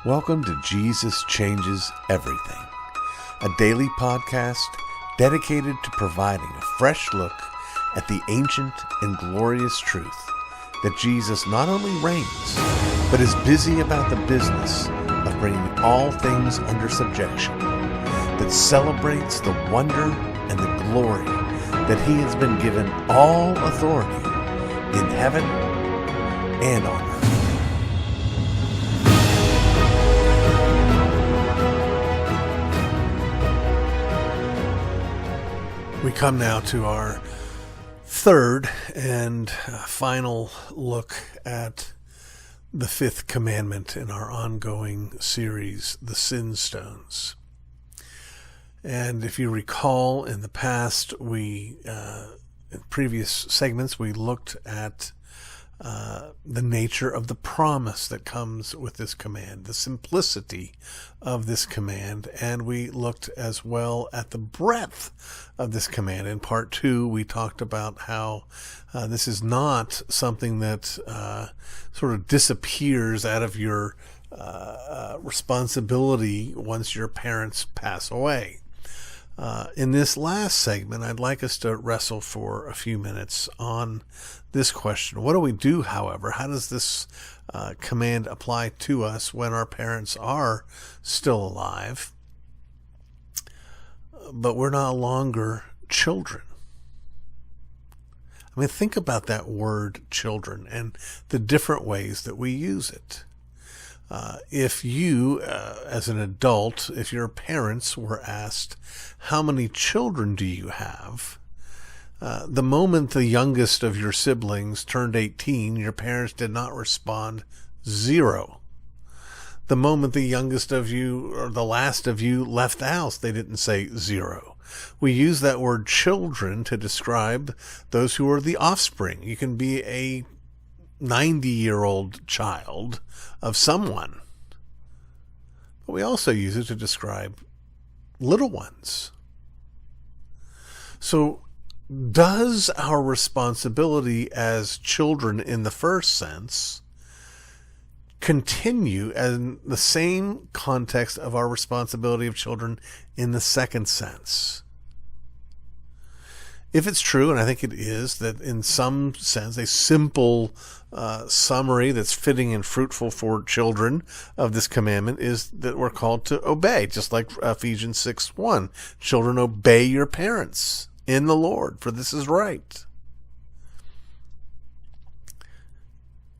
Welcome to Jesus Changes Everything, a daily podcast dedicated to providing a fresh look at the ancient and glorious truth that Jesus not only reigns, but is busy about the business of bringing all things under subjection, that celebrates the wonder and the glory that he has been given all authority in heaven and on earth. We come now to our third and final look at the fifth commandment in our ongoing series, The Sin Stones. And if you recall, in the past, in previous segments, we looked at the nature of the promise that comes with this command, the simplicity of this command, and we looked as well at the breadth of this command. In part 2, we talked about how this is not something that sort of disappears out of your responsibility once your parents pass away. In this last segment, I'd like us to wrestle for a few minutes on this question. What do we do, however? How does this command apply to us when our parents are still alive, but we're no longer children? I mean, think about that word children and the different ways that we use it. If you, as an adult, if your parents were asked, how many children do you have? The moment the youngest of your siblings turned 18, your parents did not respond 0. The moment the youngest of you or the last of you left the house, they didn't say 0. We use that word children to describe those who are the offspring. You can be a 90-year-old child of someone, but we also use it to describe little ones. So does our responsibility as children in the first sense continue in the same context of our responsibility of children in the second sense? If it's true, and I think it is, that in some sense, a simple summary that's fitting and fruitful for children of this commandment is that we're called to obey, just like Ephesians 6:1. Children, obey your parents in the Lord, for this is right.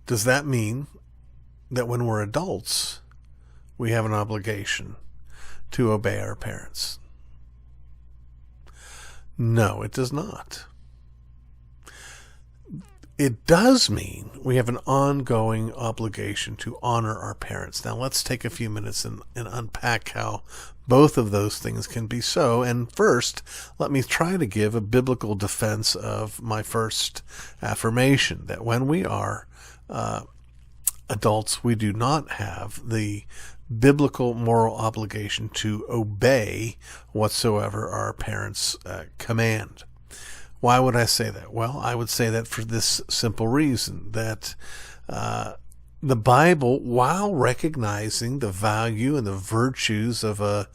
Does that mean that when we're adults, we have an obligation to obey our parents? No, it does not. It does mean we have an ongoing obligation to honor our parents. Now, let's take a few minutes and unpack how both of those things can be so. And first, let me try to give a biblical defense of my first affirmation, that when we are adults, we do not have the biblical moral obligation to obey whatsoever our parents command. Why would I say that? Well, I would say that for this simple reason, that the Bible, while recognizing the value and the virtues of a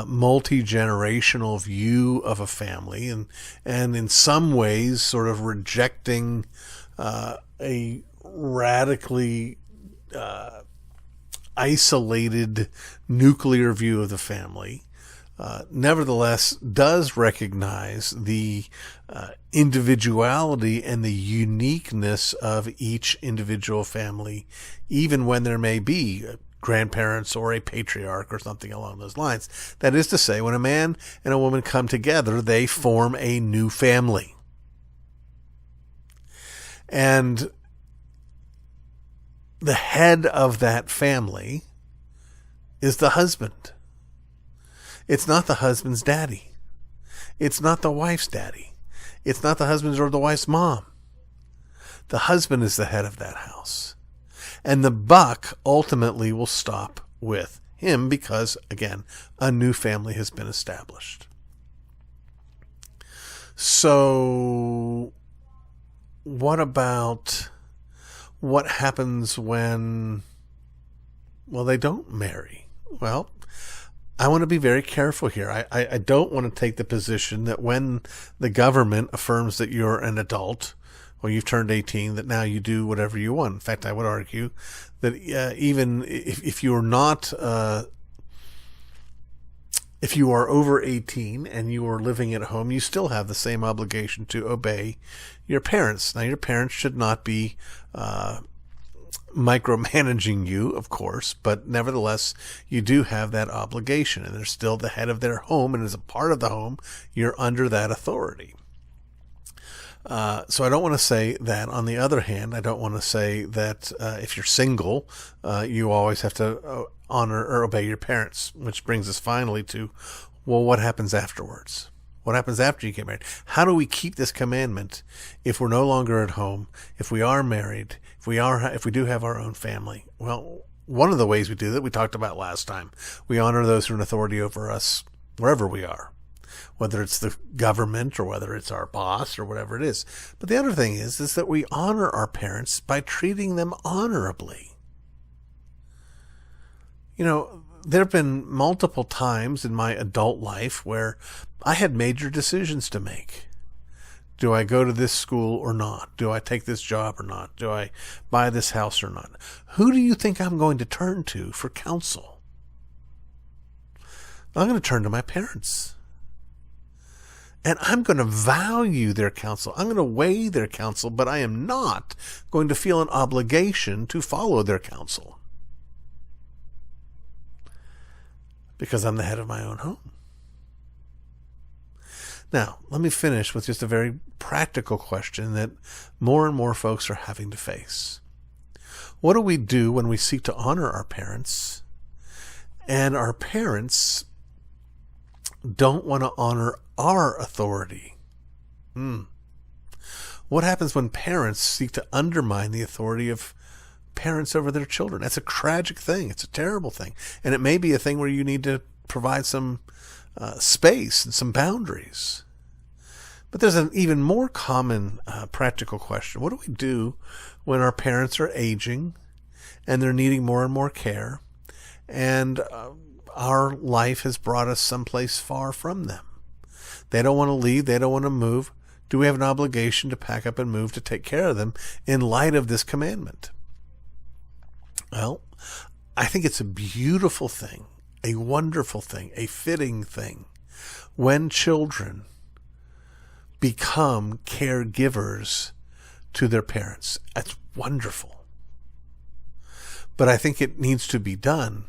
multi-generational view of a family, and in some ways sort of rejecting a radically isolated nuclear view of the family, nevertheless does recognize the individuality and the uniqueness of each individual family, even when there may be grandparents or a patriarch or something along those lines. That is to say, when a man and a woman come together, they form a new family. And the head of that family is the husband. It's not the husband's daddy. It's not the wife's daddy. It's not the husband's or the wife's mom. The husband is the head of that house. And the buck ultimately will stop with him because, again, a new family has been established. So, what about what happens when Well, they don't marry. Well, I want to be very careful here. I don't want to take the position that when the government affirms that you're an adult, or you've turned 18, that now you do whatever you want. In fact, I would argue that even if you're not, if you are over 18 and you are living at home, you still have the same obligation to obey your parents. Now, your parents should not be micromanaging you, of course, but nevertheless, you do have that obligation, and they're still the head of their home, and as a part of the home, you're under that authority. So I don't want to say that. On the other hand, I don't want to say that if you're single, you always have to honor or obey your parents, which brings us finally to, well, what happens afterwards? What happens after you get married? How do we keep this commandment if we're no longer at home, if we are married, if we do have our own family? Well, one of the ways we do that, we talked about last time, we honor those who are in authority over us wherever we are, whether it's the government or whether it's our boss or whatever it is. But the other thing is that we honor our parents by treating them honorably. You know, there have been multiple times in my adult life where I had major decisions to make. Do I go to this school or not? Do I take this job or not? Do I buy this house or not? Who do you think I'm going to turn to for counsel? I'm going to turn to my parents. And I'm going to value their counsel. I'm going to weigh their counsel, but I am not going to feel an obligation to follow their counsel, because I'm the head of my own home. Now, let me finish with just a very practical question that more and more folks are having to face. What do we do when we seek to honor our parents, and our parents don't want to honor our authority? What happens when parents seek to undermine the authority of parents over their children? That's a tragic thing. It's a terrible thing. And it may be a thing where you need to provide some space and some boundaries. But there's an even more common practical question. What do we do when our parents are aging and they're needing more and more care, and our life has brought us someplace far from them? They don't want to leave. They don't want to move. Do we have an obligation to pack up and move to take care of them in light of this commandment? Well, I think it's a beautiful thing, a wonderful thing, a fitting thing when children become caregivers to their parents. That's wonderful. But I think it needs to be done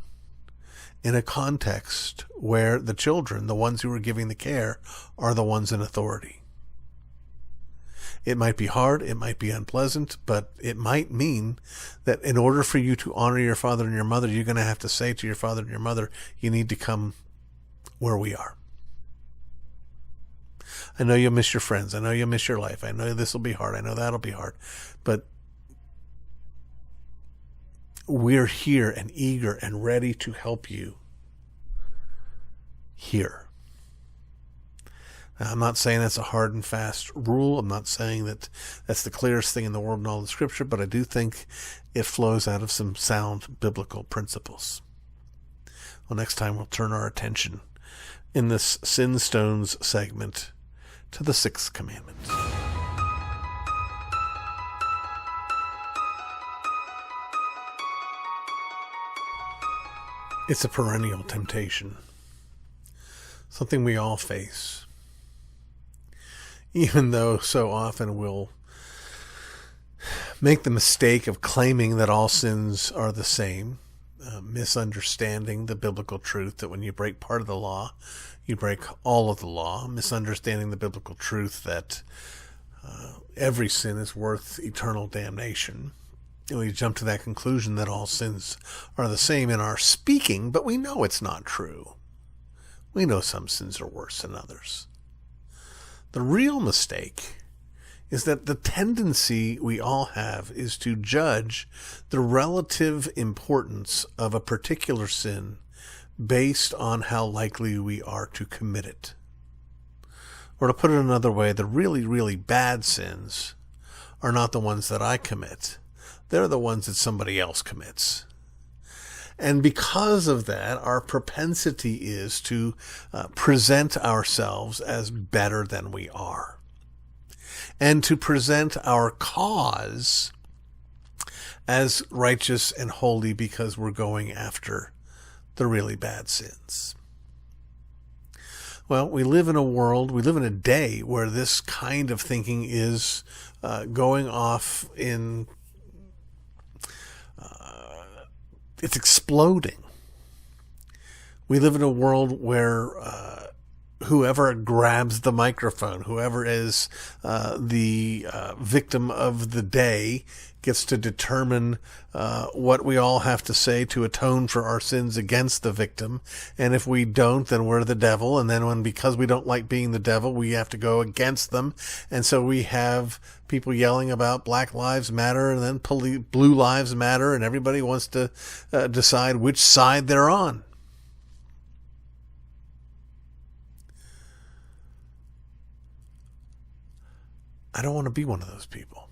in a context where the children, the ones who are giving the care, are the ones in authority. It might be hard, it might be unpleasant, but it might mean that in order for you to honor your father and your mother, you're going to have to say to your father and your mother, you need to come where we are. I know you'll miss your friends. I know you'll miss your life. I know this will be hard. I know that'll be hard. But we're here and eager and ready to help you here. Now, I'm not saying that's a hard and fast rule. I'm not saying that that's the clearest thing in the world in all the scripture, but I do think it flows out of some sound biblical principles. Well, next time we'll turn our attention in this Sin Stones segment to the sixth commandment. It's a perennial temptation, something we all face, even though so often we'll make the mistake of claiming that all sins are the same, misunderstanding the biblical truth that when you break part of the law, you break all of the law, misunderstanding the biblical truth that every sin is worth eternal damnation. And we jump to that conclusion that all sins are the same in our speaking, but we know it's not true. We know some sins are worse than others. The real mistake is that the tendency we all have is to judge the relative importance of a particular sin based on how likely we are to commit it. Or to put it another way, the really, really bad sins are not the ones that I commit. They're the ones that somebody else commits. And because of that, our propensity is to present ourselves as better than we are, and to present our cause as righteous and holy because we're going after the really bad sins. Well, we live in a day where this kind of thinking is going off in, it's exploding. We live in a world where whoever grabs the microphone, whoever is the victim of the day, gets to determine what we all have to say to atone for our sins against the victim. And if we don't, then we're the devil. And then because we don't like being the devil, we have to go against them. And so we have people yelling about Black Lives Matter and then Blue Lives Matter, and everybody wants to decide which side they're on. I don't want to be one of those people.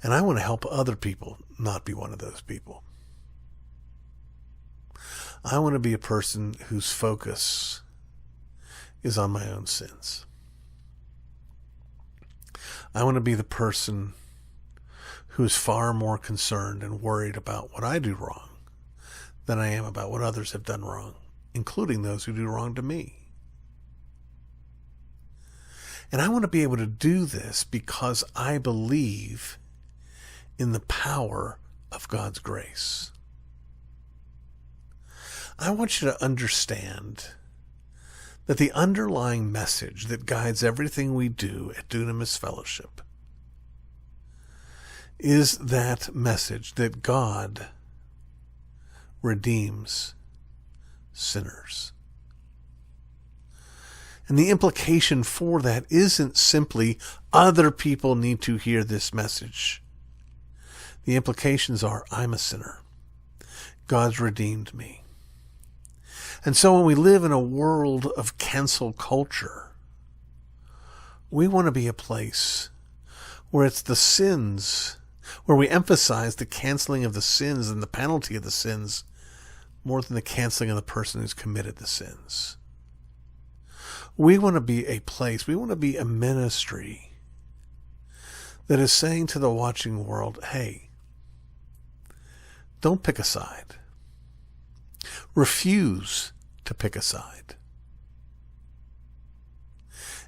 And I want to help other people not be one of those people. I want to be a person whose focus is on my own sins. I want to be the person who is far more concerned and worried about what I do wrong than I am about what others have done wrong, including those who do wrong to me. And I want to be able to do this because I believe in the power of God's grace. I want you to understand that the underlying message that guides everything we do at Dunamis Fellowship is that message that God redeems sinners. And the implication for that isn't simply other people need to hear this message. The implications are, I'm a sinner. God's redeemed me. And so when we live in a world of cancel culture, we want to be a place where it's the sins, where we emphasize the canceling of the sins and the penalty of the sins more than the canceling of the person who's committed the sins. We want to be a place, we want to be a ministry that is saying to the watching world, hey, don't pick a side. Refuse to pick a side.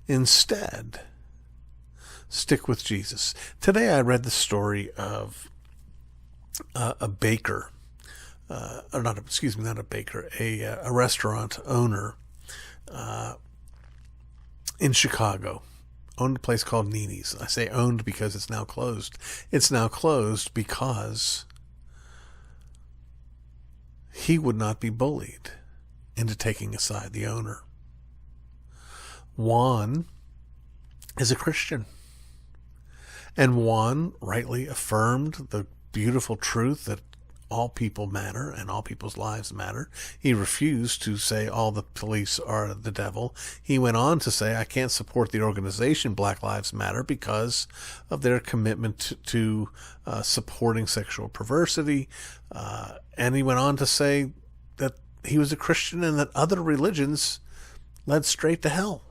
Instead, stick with Jesus. Today I read the story of a baker, not a baker, a restaurant owner in Chicago. Owned a place called Nini's. I say owned because it's now closed. It's now closed because he would not be bullied into taking a side, the owner. Juan is a Christian. And Juan rightly affirmed the beautiful truth that all people matter and all people's lives matter. He refused to say all the police are the devil. He went on to say, I can't support the organization Black Lives Matter because of their commitment to supporting sexual perversity. And he went on to say that he was a Christian and that other religions led straight to hell.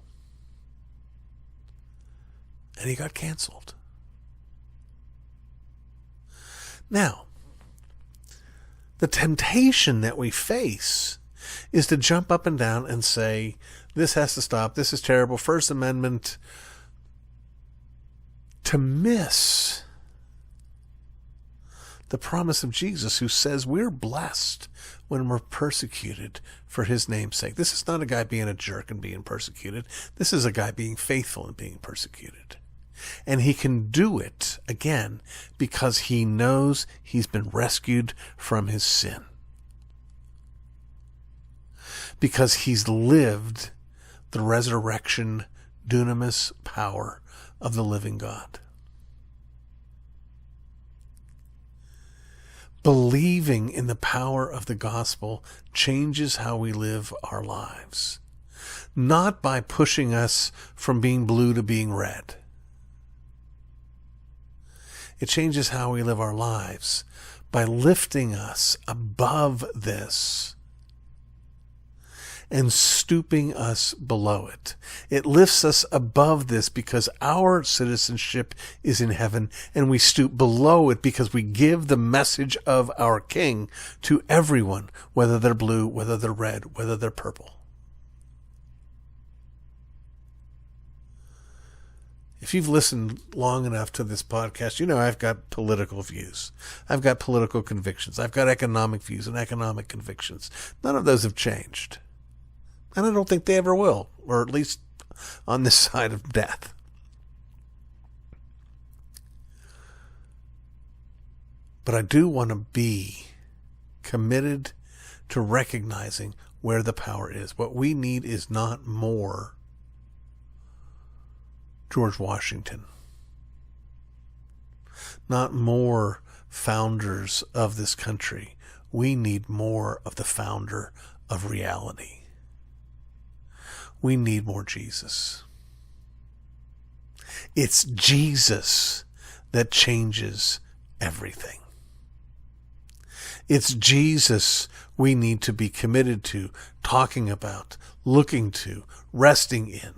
And he got canceled. Now, the temptation that we face is to jump up and down and say, this has to stop, this is terrible, First Amendment, to miss the promise of Jesus, who says we're blessed when we're persecuted for his name's sake. This is not a guy being a jerk and being persecuted. This is a guy being faithful and being persecuted. And he can do it, again, because he knows he's been rescued from his sin. Because he's lived the resurrection, dunamis power of the living God. Believing in the power of the gospel changes how we live our lives. Not by pushing us from being blue to being red. It changes how we live our lives by lifting us above this and stooping us below it. It lifts us above this because our citizenship is in heaven, and we stoop below it because we give the message of our King to everyone, whether they're blue, whether they're red, whether they're purple. If you've listened long enough to this podcast, you know I've got political views. I've got political convictions. I've got economic views and economic convictions. None of those have changed. And I don't think they ever will, or at least on this side of death. But I do want to be committed to recognizing where the power is. What we need is not more George Washington, not more founders of this country. We need more of the founder of reality. We need more Jesus. It's Jesus that changes everything. It's Jesus we need to be committed to, talking about, looking to, resting in,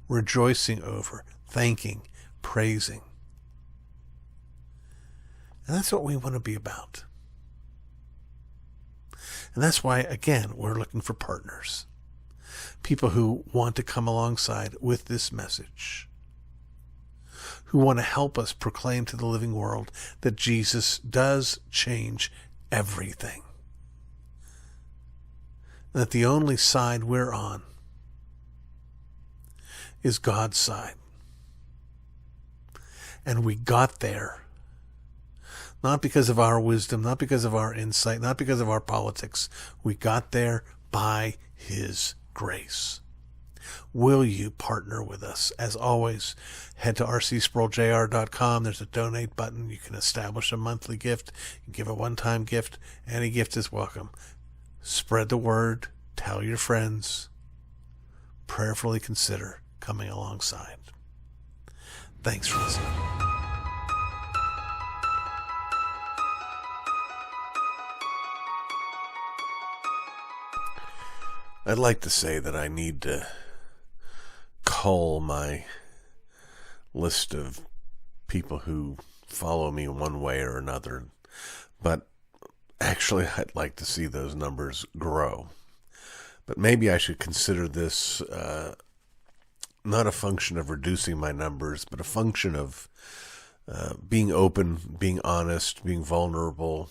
rejoicing over, thanking, praising. And that's what we want to be about. And that's why, again, we're looking for partners. People who want to come alongside with this message, who want to help us proclaim to the living world that Jesus does change everything. And that the only side we're on is God's side. And we got there, not because of our wisdom, not because of our insight, not because of our politics. We got there by His grace. Will you partner with us? As always, head to rcsprouljr.com. There's a donate button. You can establish a monthly gift. You can give a one-time gift. Any gift is welcome. Spread the word. Tell your friends. Prayerfully consider coming alongside. Thanks for listening. I'd like to say that I need to cull my list of people who follow me one way or another, but actually I'd like to see those numbers grow. But maybe I should consider this not a function of reducing my numbers, but a function of being open, being honest, being vulnerable,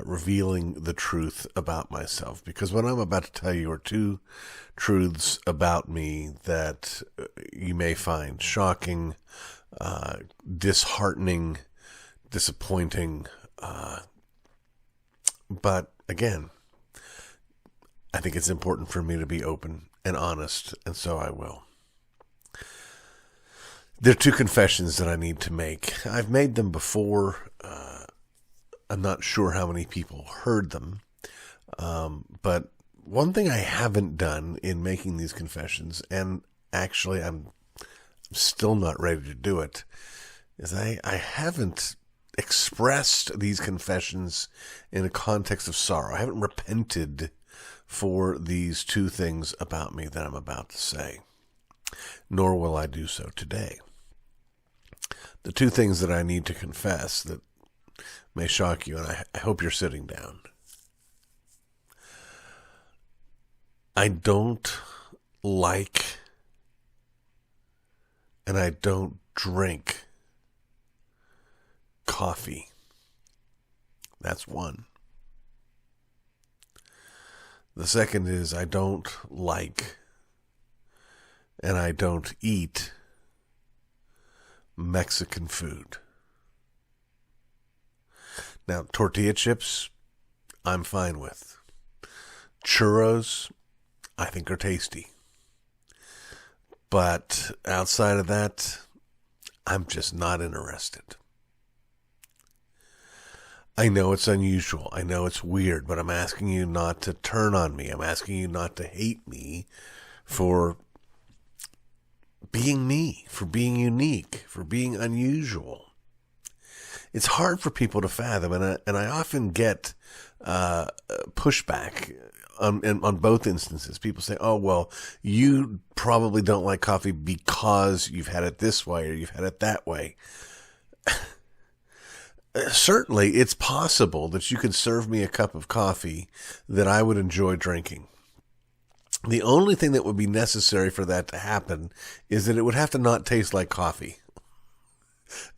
revealing the truth about myself. Because what I'm about to tell you are two truths about me that you may find shocking, disheartening, disappointing. But again, I think it's important for me to be open and honest, and so I will. There are two confessions that I need to make. I've made them before. I'm not sure how many people heard them. But one thing I haven't done in making these confessions, and actually I'm still not ready to do it, is I haven't expressed these confessions in a context of sorrow. I haven't repented for these two things about me that I'm about to say, nor will I do so today. The two things that I need to confess that may shock you, and I hope you're sitting down. I don't like and I don't drink coffee. That's one. The second is I don't like and I don't eat Mexican food. Now, tortilla chips, I'm fine with. Churros, I think are tasty. But outside of that, I'm just not interested. I know it's unusual. I know it's weird, but I'm asking you not to turn on me. I'm asking you not to hate me for being me, for being unique, for being unusual. it's hard for people to fathom, and I often get pushback on both instances. People say, "Oh, well, you probably don't like coffee because you've had it this way or you've had it that way." Certainly, it's possible that you could serve me a cup of coffee that I would enjoy drinking. The only thing that would be necessary for that to happen is that it would have to not taste like coffee.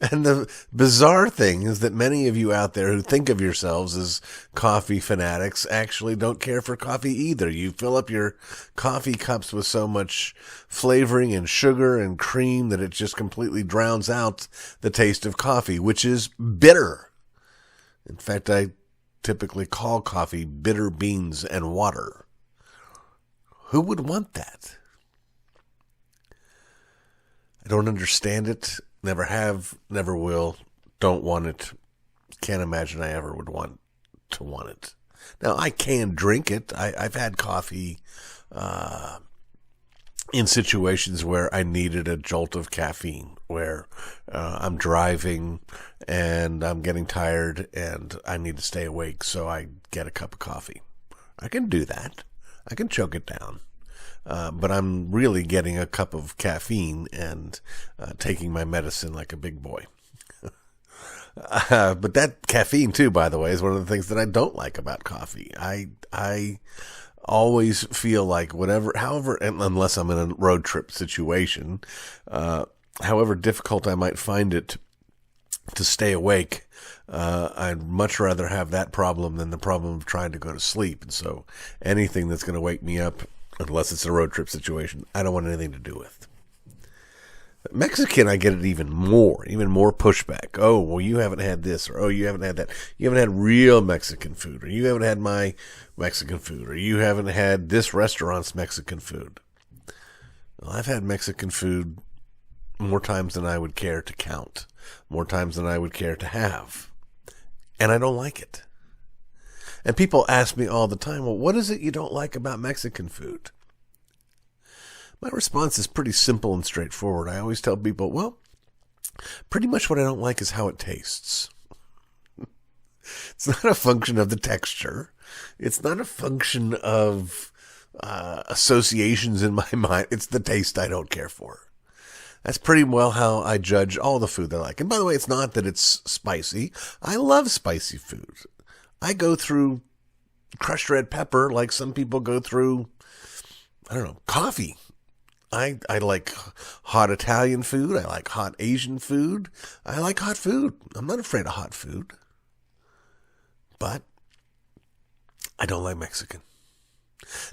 And the bizarre thing is that many of you out there who think of yourselves as coffee fanatics actually don't care for coffee either. You fill up your coffee cups with so much flavoring and sugar and cream that it just completely drowns out the taste of coffee, which is bitter. In fact, I typically call coffee bitter beans and water. Who would want that? I don't understand it. Never have, never will, don't want it, can't imagine I ever would want it. Now, I can drink it. I've had coffee in situations where I needed a jolt of caffeine, where I'm driving and I'm getting tired and I need to stay awake, so I get a cup of coffee. I can do that. I can choke it down. But I'm really getting a cup of caffeine and taking my medicine like a big boy. But that caffeine, too, by the way, is one of the things that I don't like about coffee. I always feel like however, unless I'm in a road trip situation, however difficult I might find it to stay awake, I'd much rather have that problem than the problem of trying to go to sleep. And so anything that's going to wake me up, unless it's a road trip situation, I don't want anything to do with. Mexican, I get it even more pushback. Oh, well, you haven't had this, or oh, you haven't had that. You haven't had real Mexican food, or you haven't had my Mexican food, or you haven't had this restaurant's Mexican food. Well, I've had Mexican food more times than I would care to count, more times than I would care to have, and I don't like it. And people ask me all the time, well, what is it you don't like about Mexican food? My response is pretty simple and straightforward. I always tell people, well, pretty much what I don't like is how it tastes. It's not a function of the texture. It's not a function of associations in my mind. It's the taste I don't care for. That's pretty well how I judge all the food that I like. And by the way, it's not that it's spicy. I love spicy food. I go through crushed red pepper like some people go through, coffee. I like hot Italian food. I like hot Asian food. I like hot food. I'm not afraid of hot food. But I don't like Mexican.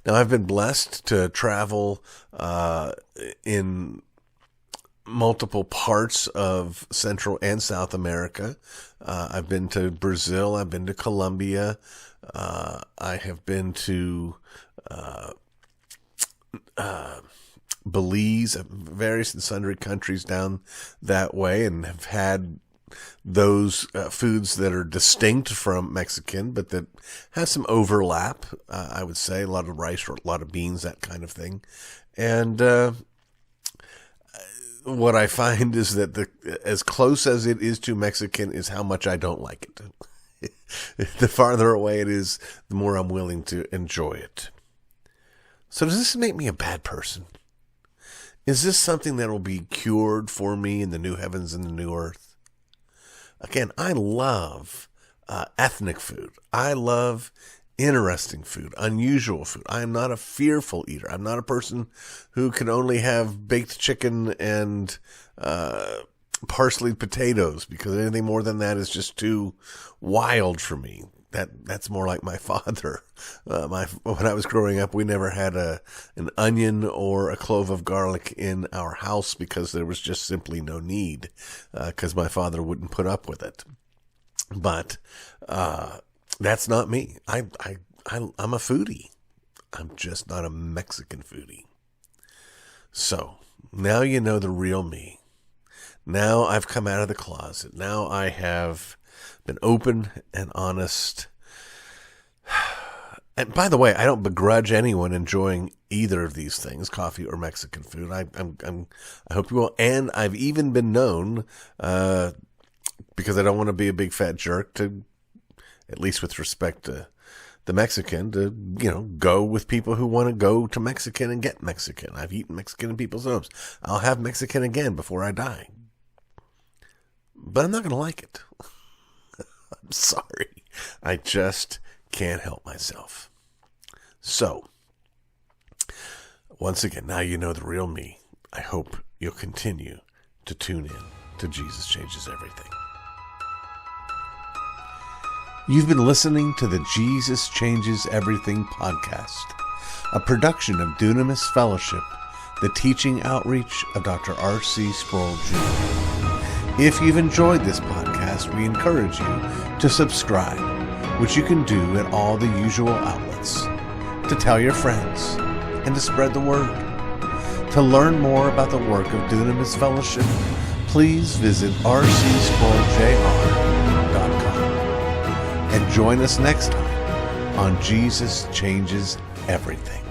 Now, I've been blessed to travel in multiple parts of Central and South America. I've been to Brazil. I've been to Colombia. I have been to Belize, various and sundry countries down that way, and have had those foods that are distinct from Mexican, but that have some overlap. I would say a lot of rice, or a lot of beans, that kind of thing. And what I find is that as close as it is to Mexican is how much I don't like it. The farther away it is, the more I'm willing to enjoy it. So does this make me a bad person? Is this something that will be cured for me in the new heavens and the new earth? Again, I love ethnic food. I love interesting food, unusual food. I am not a fearful eater. I'm not a person who can only have baked chicken and parsley potatoes, because anything more than that is just too wild for me. That's more like my father. When I was growing up, we never had an onion or a clove of garlic in our house because there was just simply no need, because my father wouldn't put up with it. But that's not me. I'm a foodie. I'm just not a Mexican foodie. So now you know the real me. Now I've come out of the closet. Now I have been open and honest. And by the way, I don't begrudge anyone enjoying either of these things, coffee or Mexican food. I hope you will. And I've even been known because I don't want to be a big fat jerk to, at least with respect to the Mexican, to, go with people who want to go to Mexican and get Mexican. I've eaten Mexican in people's homes. I'll have Mexican again before I die. But I'm not going to like it. I'm sorry. I just can't help myself. So, once again, now you know the real me. I hope you'll continue to tune in to Jesus Changes Everything. You've been listening to the Jesus Changes Everything podcast, a production of Dunamis Fellowship, the teaching outreach of Dr. R.C. Sproul Jr. If you've enjoyed this podcast, we encourage you to subscribe, which you can do at all the usual outlets, to tell your friends, and to spread the word. To learn more about the work of Dunamis Fellowship, please visit rcsproulJR.com. And join us next time on Jesus Changes Everything.